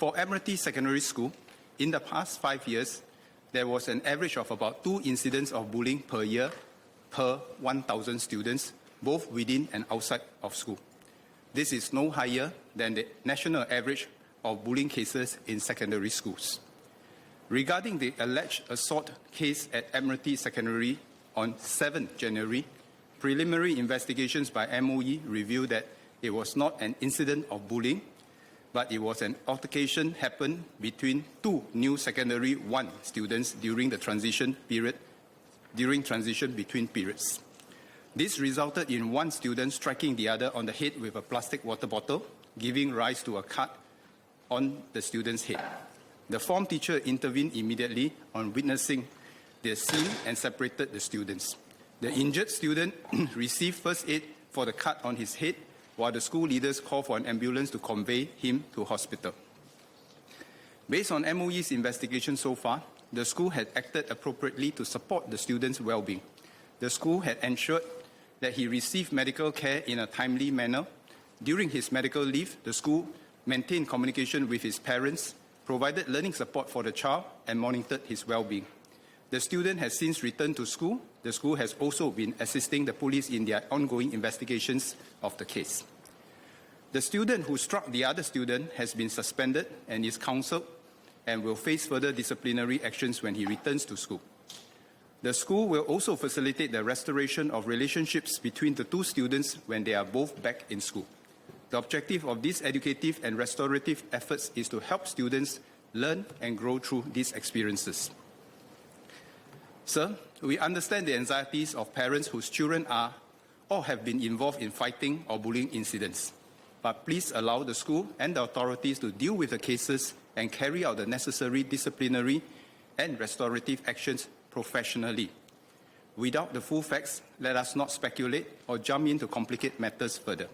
For Admiralty Secondary School, in the past 5 years, there was an average of about 2 incidents of bullying per year per 1,000 students, both within and outside of school. This is no higher than the national average of bullying cases in secondary schools. Regarding the alleged assault case at Admiralty Secondary on 7 January, preliminary investigations by MOE revealed that it was not an incident of bullying, but it was an altercation happened between 2 new Secondary 1 students during the transition between periods. This resulted in one student striking the other on the head with a plastic water bottle, giving rise to a cut on the student's head. The form teacher intervened immediately on witnessing the scene and separated the students. The injured student received first aid for the cut on his head, while the school leaders called for an ambulance to convey him to hospital. Based on MOE's investigation so far, the school had acted appropriately to support the student's well-being. The school had ensured that he received medical care in a timely manner. During his medical leave, the school maintained communication with his parents, provided learning support for the child, and monitored his well-being. The student has since returned to school. The school has also been assisting the police in their ongoing investigations of the case. The student who struck the other student has been suspended and is counseled and will face further disciplinary actions when he returns to school. The school will also facilitate the restoration of relationships between the 2 students when they are both back in school. The objective of these educative and restorative efforts is to help students learn and grow through these experiences. Sir, we understand the anxieties of parents whose children are or have been involved in fighting or bullying incidents. But please allow the school and the authorities to deal with the cases and carry out the necessary disciplinary and restorative actions professionally. Without the full facts, let us not speculate or jump in to complicate matters further.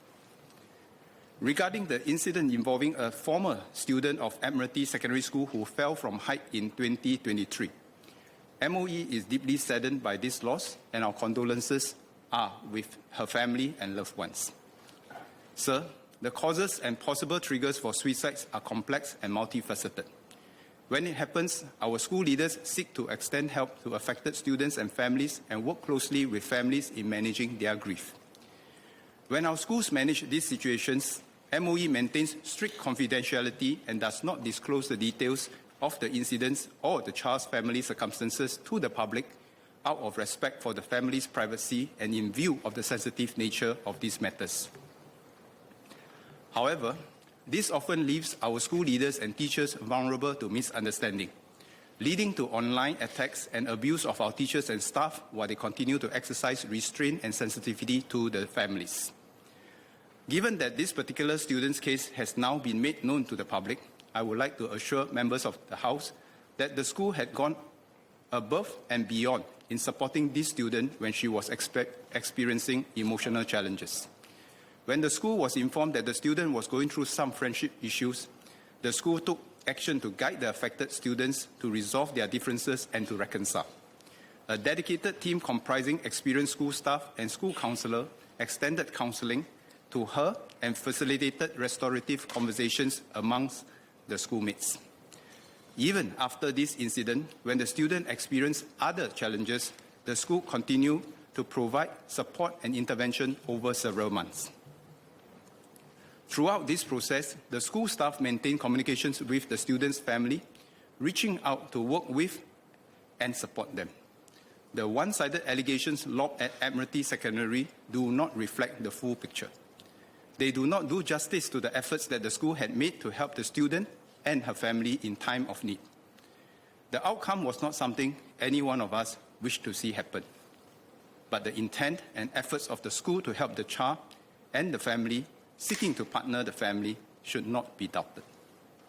Regarding the incident involving a former student of Admiralty Secondary School who fell from height in 2023, MOE is deeply saddened by this loss, and our condolences are with her family and loved ones. Sir, the causes and possible triggers for suicides are complex and multifaceted. When it happens, our school leaders seek to extend help to affected students and families and work closely with families in managing their grief. When our schools manage these situations, MOE maintains strict confidentiality and does not disclose the details of the incidents or the child's family circumstances to the public out of respect for the family's privacy and in view of the sensitive nature of these matters. However, this often leaves our school leaders and teachers vulnerable to misunderstanding, leading to online attacks and abuse of our teachers and staff while they continue to exercise restraint and sensitivity to the families. Given that this particular student's case has now been made known to the public, I would like to assure members of the House that the school had gone above and beyond in supporting this student when she was experiencing emotional challenges. When the school was informed that the student was going through some friendship issues, the school took action to guide the affected students to resolve their differences and to reconcile. A dedicated team comprising experienced school staff and school counselor extended counseling to her and facilitated restorative conversations amongst the schoolmates. Even after this incident, when the student experienced other challenges, the school continued to provide support and intervention over several months. Throughout this process, the school staff maintained communications with the student's family, reaching out to work with and support them. The one-sided allegations lobbed at Admiralty Secondary do not reflect the full picture. They do not do justice to the efforts that the school had made to help the student and her family in time of need. The outcome was not something any one of us wished to see happen, but the intent and efforts of the school to help the child and the family seeking to partner the family should not be doubted.